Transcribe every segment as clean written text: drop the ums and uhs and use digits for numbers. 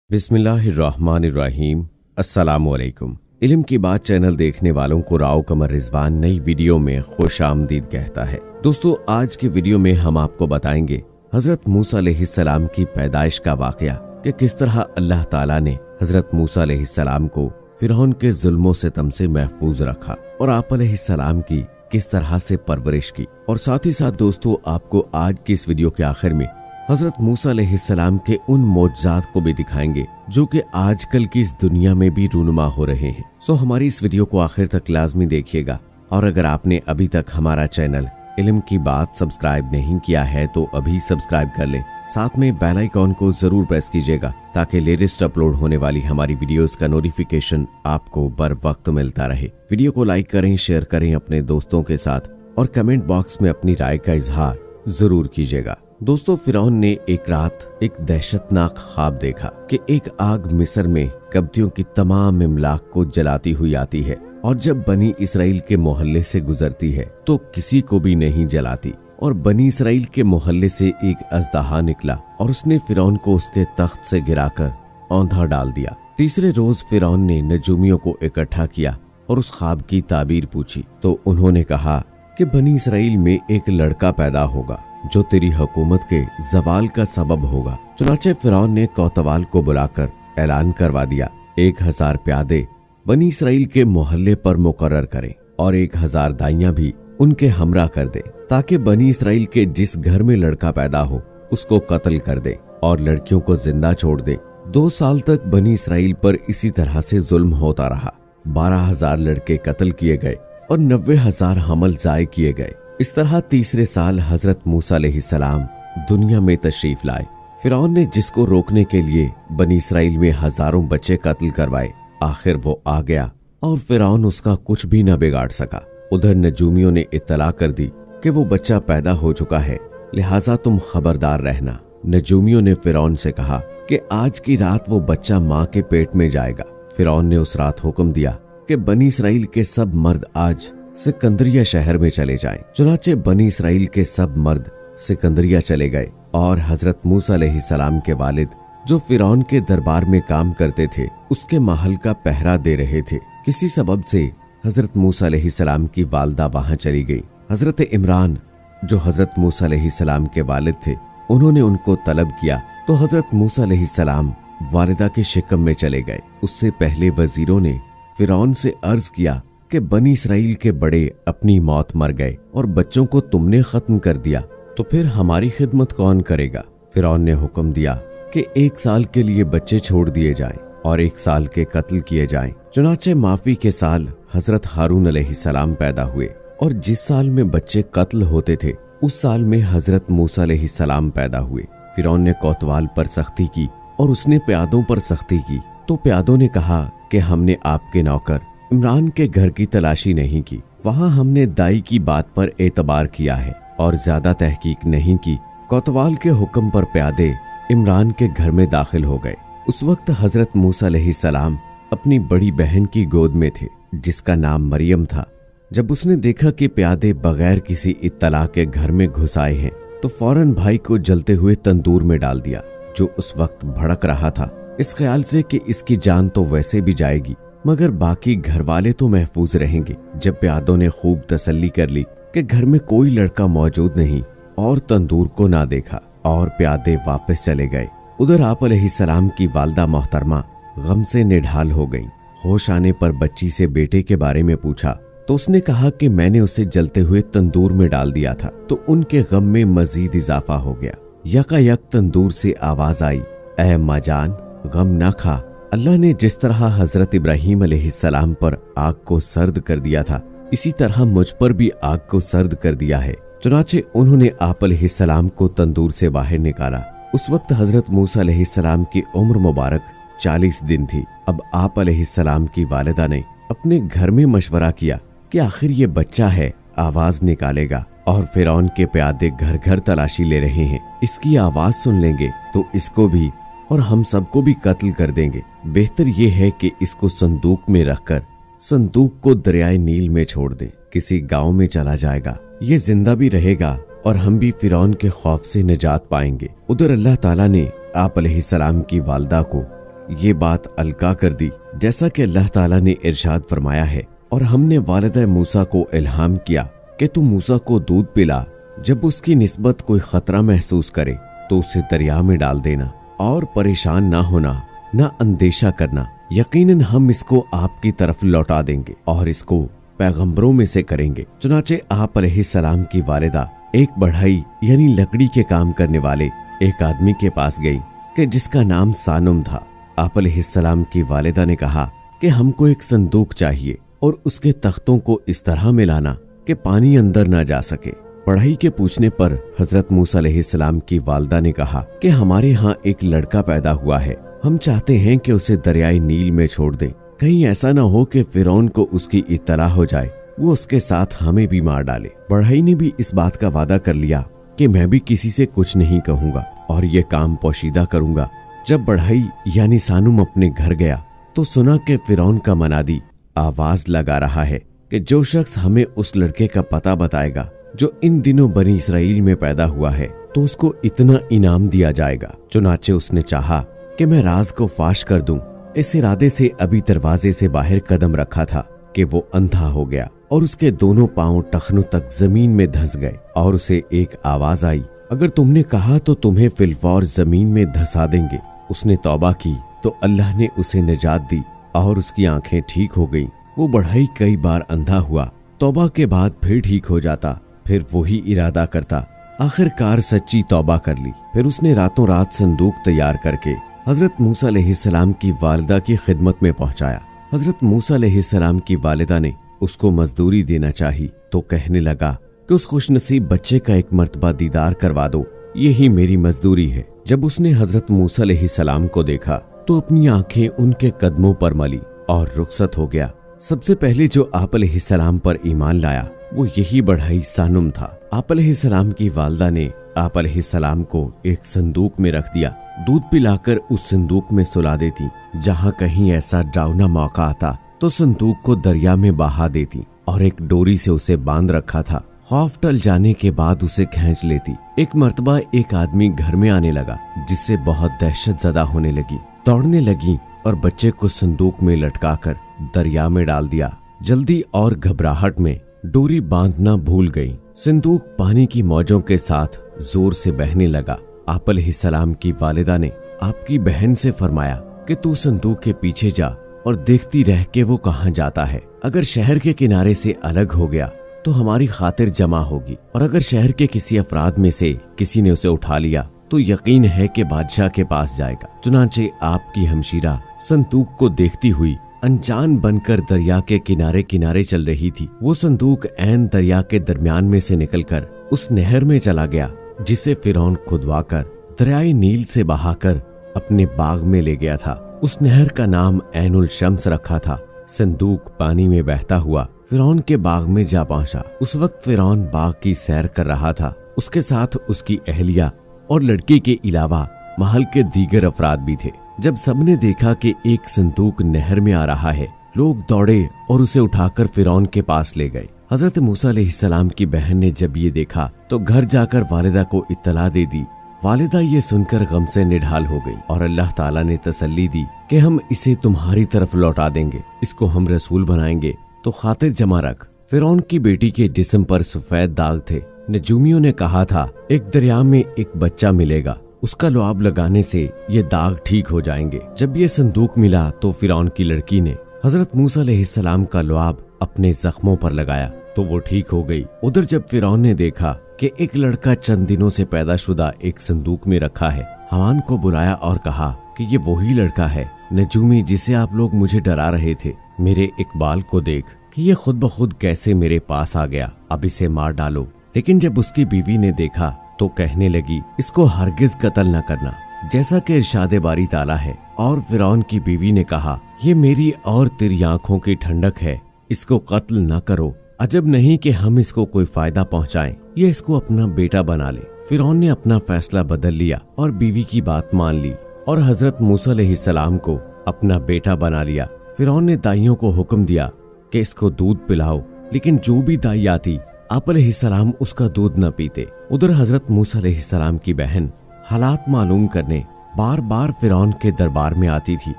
बिस्मिल्लाहिर्रहमानिर्रहीम। अस्सलामुअलैकुम। इल्म की बात चैनल देखने वालों को राव कमर रिजवान नई वीडियो में खुश आमदीद कहता है। दोस्तों, आज की वीडियो में हम आपको बताएंगे हजरत मूसा अलैहिस्सलाम की पैदाइश का वाकया कि किस तरह अल्लाह ताला ने हजरत मूसा अलैहिस्सलाम को फिरौन के जुल्मों सितम से महफूज रखा और आप अलैहिस्सलाम की किस तरह से परवरिश की। और साथ ही साथ दोस्तों, आपको आज की इस वीडियो के आखिर में हजरत मूसा अलैहिस्सलाम के उन मौजज़ात को भी दिखाएंगे जो कि आजकल की इस दुनिया में भी रूनुमा हो रहे हैं। सो हमारी इस वीडियो को आखिर तक लाजमी देखिएगा। और अगर आपने अभी तक हमारा चैनल इल्म की बात सब्सक्राइब नहीं किया है तो अभी सब्सक्राइब कर लें। साथ में बेल आइकॉन को जरूर प्रेस कीजिएगा ताकि लेटेस्ट अपलोड होने वाली हमारी वीडियोस का नोटिफिकेशन आपको बर वक्त मिलता रहे। वीडियो को लाइक करें, शेयर करें अपने दोस्तों के साथ और कमेंट बॉक्स में अपनी राय का इजहार जरूर कीजिएगा। दोस्तों, फिरौन ने एक रात एक दहशतनाक ख्वाब देखा कि एक आग मिस्र में कब्तियों की तमाम इमलाक को जलाती हुई आती है और जब बनी इसराइल के मोहल्ले से गुजरती है तो किसी को भी नहीं जलाती। और बनी इसराइल के मोहल्ले से एक अजदहा निकला और उसने फिरौन को उसके तख्त से गिराकर औंधा डाल दिया। तीसरे रोज फिरौन ने नजूमियों को इकट्ठा किया और उस ख्वाब की ताबीर पूछी तो उन्होंने कहा कि बनी इसराइल में एक लड़का पैदा होगा जो तेरी हुकूमत के जवाल का सबब होगा। चुनाचे फिरौन ने कोतवाल को बुलाकर ऐलान करवा दिया 1000 प्यादे बनी इसराइल के मोहल्ले पर मुकर्रर करें और 1000 दाइयां भी उनके हमरा कर दे ताकि बनी इसराइल के जिस घर में लड़का पैदा हो उसको कत्ल कर दे और लड़कियों को जिंदा छोड़ दे। 2 साल तक बनी इसराइल पर इसी तरह से जुल्म होता रहा। 12,000 लड़के कत्ल किए गए और 90,000 हमल जाय किए गए। इस तरह तीसरे साल हजरत मूसा अलैहिस्सलाम दुनिया में तशरीफ लाए। फिरौन ने जिसको रोकने के लिए बनी इसराइल में हजारों बच्चे कत्ल करवाए, आखिर वो आ गया और फिरौन उसका कुछ भी न बिगाड़ सका। उधर नजूमियों ने इत्तला कर दी कि वो बच्चा पैदा हो चुका है, लिहाजा तुम खबरदार रहना। नजूमियों ने फिरौन से कहा कि आज की रात वो बच्चा माँ के पेट में जाएगा। फिरौन ने उस रात हुक्म दिया कि बनी इसराइल के सब मर्द आज सिकंदरिया शहर में चले जाएं। चुनाचे बनी इसराइल के सब मर्द सिकंदरिया चले गए और हजरत मूसा अलैहिस्सलाम के वालिद जो फिरौन के दरबार में काम करते थे उसके महल का पहरा दे रहे थे। किसी सबब से हजरत मूसा अलैहिस्सलाम की वालदा वहां चली गई। हजरत इमरान जो हजरत मूसा अलैहिस्सलाम के वालिद थे उन्होंने उनको तलब किया तो हजरत मूसा अलैहिस्सलाम वालिदा के शिकम में चले गए। उससे पहले वजीरों ने फिरौन से अर्ज किया कि बनी इसराइल के बड़े अपनी मौत मर गए और बच्चों को तुमने खत्म कर दिया तो फिर हमारी खिदमत कौन करेगा। फिरौन ने हुक्म दिया कि 1 साल के लिए बच्चे छोड़ दिए जाएं और 1 साल के कत्ल किए जाएं। चुनाचे माफी के साल हजरत हारून अलैहिस्सलाम पैदा हुए और जिस साल में बच्चे कत्ल होते थे उस साल में हजरत मूसा अलैहिस्सलाम पैदा हुए। फिरौन ने कोतवाल पर सख्ती की और उसने प्यादों पर सख्ती की तो प्यादों ने कहा कि हमने आपके नौकर इमरान के घर की तलाशी नहीं की, वहां हमने दाई की बात पर एतबार किया है और ज्यादा तहकीक नहीं की। कोतवाल के हुक्म पर प्यादे इमरान के घर में दाखिल हो गए। उस वक्त हजरत मूसा अलैहिस्सलाम अपनी बड़ी बहन की गोद में थे जिसका नाम मरियम था। जब उसने देखा कि प्यादे बगैर किसी इत्तला के घर में घुस आए हैं तो फौरन भाई को जलते हुए तंदूर में डाल दिया जो उस वक्त भड़क रहा था, इस ख्याल से कि इसकी जान तो वैसे भी जाएगी मगर बाकी घर वाले तो महफूज रहेंगे। जब प्यादों ने खूब तसल्ली कर ली कि घर में कोई लड़का मौजूद नहीं और तंदूर को ना देखा और प्यादे वापस चले गए। उधर आप अलैहिस्सलाम की वालदा मोहतरमा गम से निढाल हो गईं। होश आने पर बच्ची से बेटे के बारे में पूछा तो उसने कहा कि मैंने उसे जलते हुए तंदूर में डाल दिया था। तो उनके गम में मजीद इजाफा हो गया। यकायक तंदूर से आवाज आई, ऐ अम्मा जान, गम ना खा। अल्लाह ने जिस तरह हजरत इब्राहीम अलैहिस्सलाम पर आग को सर्द कर दिया था इसी तरह मुझ पर भी आग को सर्द कर दिया है। चुनाचे उन्होंने आप अलैहिस्सलाम को तंदूर से बाहर निकाला। उस वक्त हजरत मूसा अलैहिस्सलाम की उम्र मुबारक 40 दिन थी। अब आप अलैहिस्सलाम की वालिदा ने अपने घर में मशवरा किया कि आखिर ये बच्चा है, आवाज निकालेगा और फिरौन के प्यादे घर घर तलाशी ले रहे हैं, इसकी आवाज सुन लेंगे तो इसको भी और हम सबको भी कत्ल कर देंगे। बेहतर ये है कि इसको संदूक में रखकर संदूक को दरियाए नील में छोड़ दें। किसी गांव में चला जाएगा, ये जिंदा भी रहेगा और हम भी फिरौन के खौफ से निजात पाएंगे। उधर अल्लाह ताला ने आप अलैहिस्सलाम की वालदा को یہ بات القا کر دی جیسا کہ اللہ تعالیٰ نے ارشاد فرمایا ہے، اور ہم نے والدہ موسیٰ کو الہام کیا کہ تو موسیٰ کو دودھ پلا، جب اس کی نسبت کوئی خطرہ محسوس کرے تو اسے دریا میں ڈال دینا، اور پریشان نہ ہونا، نہ اندیشہ کرنا، یقیناً ہم اس کو آپ کی طرف لوٹا دیں گے اور اس کو پیغمبروں میں سے کریں گے۔ چنانچہ آپ علیہ السلام کی والدہ ایک بڑھئی یعنی لکڑی کے کام کرنے والے ایک آدمی کے پاس گئی کہ جس کا نام سانم تھا۔ آپ علیہ السلام کی والدہ نے کہا کہ ہم کو ایک صندوق چاہیے اور اس کے تختوں کو اس طرح ملانا کہ پانی اندر نہ جا سکے۔ بڑھئی کے پوچھنے پر حضرت موسیٰ علیہ السلام کی والدہ نے کہا کہ ہمارے ہاں ایک لڑکا پیدا ہوا ہے، ہم چاہتے ہیں کہ اسے دریائے نیل میں چھوڑ دیں، کہیں ایسا نہ ہو کہ فرعون کو اس کی اطلاع ہو جائے، وہ اس کے ساتھ ہمیں بھی مار ڈالے۔ بڑھئی نے بھی اس بات کا وعدہ کر لیا کہ میں بھی کسی سے کچھ نہیں کہوں گا اور یہ کام پوشیدہ کروں گا۔ جب بڑھئی یعنی سانم اپنے گھر گیا تو سنا کہ فرعون کا منادی آواز لگا رہا ہے کہ جو شخص ہمیں اس لڑکے کا پتہ بتائے گا جو ان دنوں بنی اسرائیل میں پیدا ہوا ہے تو اس کو اتنا انعام دیا جائے گا۔ چنانچہ اس نے چاہا کہ میں راز کو فاش کر دوں، اس ارادے سے ابھی دروازے سے باہر قدم رکھا تھا کہ وہ اندھا ہو گیا اور اس کے دونوں پاؤں ٹخنوں تک زمین میں دھنس گئے، اور اسے ایک آواز آئی، اگر تم نے کہا تو تمہیں فی الفور زمین میں دھسا دیں گے۔ اس نے توبہ کی تو اللہ نے اسے نجات دی اور اس کی آنکھیں ٹھیک ہو گئیں۔ وہ بڑھئی کئی بار اندھا ہوا، توبہ کے بعد پھر ٹھیک ہو جاتا، پھر وہی ارادہ کرتا، آخر کار سچی توبہ کر لی۔ پھر اس نے راتوں رات صندوق تیار کر کے حضرت موسیٰ علیہ السلام کی والدہ کی خدمت میں پہنچایا۔ حضرت موسیٰ علیہ السلام کی والدہ نے اس کو مزدوری دینا چاہی تو کہنے لگا کہ اس خوش نصیب بچے کا ایک مرتبہ دیدار کروا دو، یہی میری مزدوری ہے۔ جب اس نے حضرت موسیٰ علیہ السلام کو دیکھا تو اپنی آنکھیں ان کے قدموں پر ملی اور رخصت ہو گیا۔ سب سے پہلے جو آپ علیہ السلام پر ایمان لایا وہ یہی بڑھئی سانم تھا۔ آپ علیہ السلام کی والدہ نے آپ علیہ السلام کو ایک صندوق میں رکھ دیا، دودھ پلا کر اس صندوق میں سلا دیتی، جہاں کہیں ایسا ڈراؤنا موقع آتا تو صندوق کو دریا میں بہا دیتی، اور ایک ڈوری سے اسے باندھ رکھا تھا، خوف ٹل جانے کے بعد اسے کھینچ لیتی۔ ایک مرتبہ ایک آدمی گھر میں آنے لگا جس سے بہت دہشت زدہ ہونے لگی، دوڑنے لگی اور بچے کو صندوق میں لٹکا کر دریا میں ڈال دیا۔ جلدی اور گھبراہٹ میں ڈوری باندھنا بھول گئی، صندوق پانی کی موجوں کے ساتھ زور سے بہنے لگا۔ آپ علیہ السلام کی والدہ نے آپ کی بہن سے فرمایا کہ تو صندوق کے پیچھے جا اور دیکھتی رہ کہ وہ کہاں جاتا ہے، اگر شہر کے کنارے سے الگ ہو گیا تو ہماری خاطر جمع ہوگی، اور اگر شہر کے کسی افراد میں سے کسی نے اسے اٹھا لیا تو یقین ہے کہ بادشاہ کے پاس جائے گا۔ چنانچہ آپ کی ہمشیرہ صندوق کو دیکھتی ہوئی انجان بن کر دریا کے کنارے کنارے چل رہی تھی۔ وہ صندوق عین دریا کے درمیان میں سے نکل کر اس نہر میں چلا گیا جسے فرعون کھدوا کر دریائے نیل سے بہا کر اپنے باغ میں لے گیا تھا۔ اس نہر کا نام عین الشمس رکھا تھا۔ صندوق پانی میں بہتا ہوا فرعون کے باغ میں جا پہنچا۔ اس وقت فرعون باغ کی سیر کر رہا تھا، اس کے ساتھ اس کی اہلیہ اور لڑکی کے علاوہ محل کے دیگر افراد بھی تھے۔ جب سب نے دیکھا کہ ایک صندوق نہر میں آ رہا ہے، لوگ دوڑے اور اسے اٹھا کر فرعون کے پاس لے گئے۔ حضرت موسیٰ علیہ السلام کی بہن نے جب یہ دیکھا تو گھر جا کر والدہ کو اطلاع دے دی۔ والدہ یہ سن کر غم سے نڈھال ہو گئی اور اللہ تعالیٰ نے تسلی دی کہ ہم اسے تمہاری طرف لوٹا دیں گے، اس کو ہم رسول بنائیں گے، تو خاطر جمع رکھ۔ فرعون کی بیٹی کے جسم پر سفید داغ تھے۔ نجومیوں نے کہا تھا ایک دریا میں ایک بچہ ملے گا، اس کا لعاب لگانے سے یہ داغ ٹھیک ہو جائیں گے۔ جب یہ صندوق ملا تو فرعون کی لڑکی نے حضرت موسیٰ علیہ السلام کا لعاب اپنے زخموں پر لگایا تو وہ ٹھیک ہو گئی۔ ادھر جب فرعون نے دیکھا کہ ایک لڑکا چند دنوں سے پیدا شدہ ایک صندوق میں رکھا ہے، حامان کو بلایا اور کہا کہ یہ وہی لڑکا ہے نجومی جسے آپ لوگ مجھے ڈرا رہے تھے، میرے اقبال کو دیکھ کہ یہ خود بخود کیسے میرے پاس آ گیا، اب اسے مار ڈالو۔ لیکن جب اس کی بیوی نے دیکھا تو کہنے لگی اس کو ہرگز قتل نہ کرنا، جیسا کہ ارشاد باری تعالیٰ ہے۔ اور فرعون کی بیوی نے کہا یہ میری اور تیری آنکھوں کی ٹھنڈک ہے، اس کو قتل نہ کرو، عجب نہیں کہ ہم اس کو کوئی فائدہ پہنچائیں یا اس کو اپنا بیٹا بنا لے۔ فرعون نے اپنا فیصلہ بدل لیا اور بیوی کی بات مان لی اور حضرت موسیٰ علیہ السلام کو اپنا بیٹا بنا لیا۔ فرعون نے دائیوں کو حکم دیا کہ اس کو دودھ پلاؤ، لیکن جو بھی دائی آتی آپ علیہ السلام اس کا دودھ نہ پیتے۔ ادھر حضرت موسیٰ علیہ السلام کی بہن حالات معلوم کرنے बार बार फिरौन के दरबार में आती थी।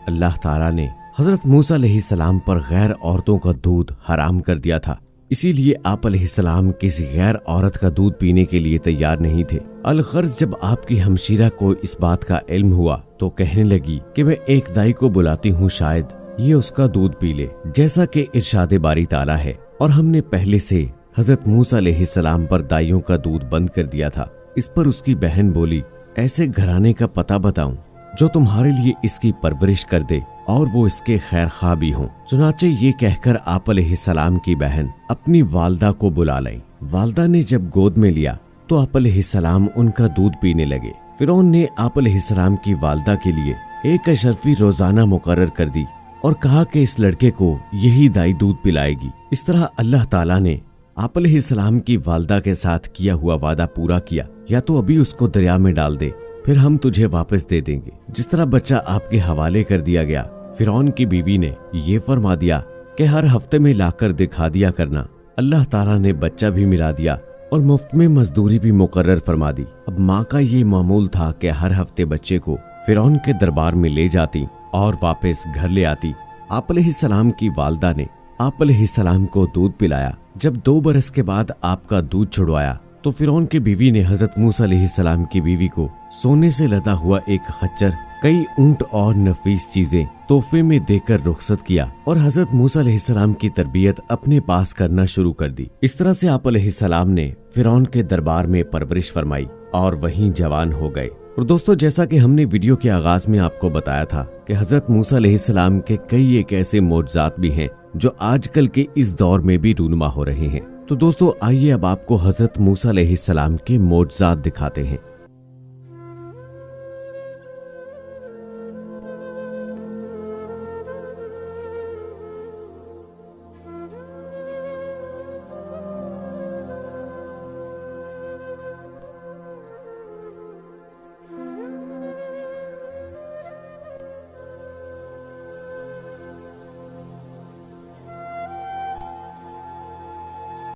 अल्लाह ताला ने हजरत मूसा अलैहिस्सलाम पर गैर औरतों का दूध हराम कर दिया था, इसीलिए आप अलैहिस्सलाम किसी गैर औरत का दूध पीने के लिए तैयार नहीं थे। अलगर्ज जब आपकी हमशीरा को इस बात का इल्म हुआ तो कहने लगी कि मैं एक दाई को बुलाती हूँ, शायद ये उसका दूध पी ले, जैसा कि इरशाद बारी ताला है। और हमने पहले से हजरत मूसा अलैहिस्सलाम पर दाइयों का दूध बंद कर दिया था। इस पर उसकी बहन बोली, ऐसे घराने का पता बताऊं जो तुम्हारे लिए इसकी परवरिश कर दे और वो इसके खैर खा भी हों। चुनाचे ये कहकर आप अलैहिस्सलाम की बहन अपनी वालदा को बुला लाई। वालदा ने जब गोद में लिया तो आप अलैहिस्सलाम उनका दूध पीने लगे। फिरौन ने आप अलैहिस्सलाम की वालदा के लिए एक अशरफी रोजाना मुकर्रर कर दी और कहा कि इस लड़के को यही दाई दूध पिलाएगी। इस तरह अल्लाह ताला ने आप अलैहिस्सलाम की वालदा के साथ किया हुआ वादा पूरा किया, या तो अभी उसको दरिया में डाल दे, फिर हम तुझे वापस दे देंगे। जिस तरह बच्चा आपके हवाले कर दिया गया, फिरौन की बीवी ने ये फरमा दिया कि हर हफ्ते में लाकर दिखा दिया करना। अल्लाह ताला ने बच्चा भी मिला दिया और मुफ्त में मजदूरी भी मुकर्रर फरमा दी। अब माँ का ये मामूल था कि हर हफ्ते बच्चे को फिरौन के दरबार में ले जाती और वापस घर ले आती। आप अलैहिस्सलाम की वालदा ने आप अलैहिस्सलाम को दूध पिलाया। जब 2 बरस के बाद आपका दूध छुड़वाया तो फिरौन की बीवी ने हजरत मूसा अलैहिस्सलाम की बीवी को सोने से लदा हुआ एक खच्चर, कई ऊंट और नफीस चीजें तोहफे में देकर रुखसत किया और हजरत मूसा अलैहिस्सलाम की तरबियत अपने पास करना शुरू कर दी। इस तरह से आप अलैहिस्सलाम ने फिरौन के दरबार में परवरिश फरमाई और वहीं जवान हो गए। और दोस्तों, जैसा कि हमने वीडियो के आगाज में आपको बताया था कि हजरत मूसा अलैहिस्सलाम के कई एक ऐसे मोजज़ात भी हैं जो आजकल के इस दौर में भी रूनुमा हो रहे हैं। तो दोस्तों, आइए अब आपको हजरत मूसा अलैहिस्सलाम के मोजज़ात दिखाते हैं।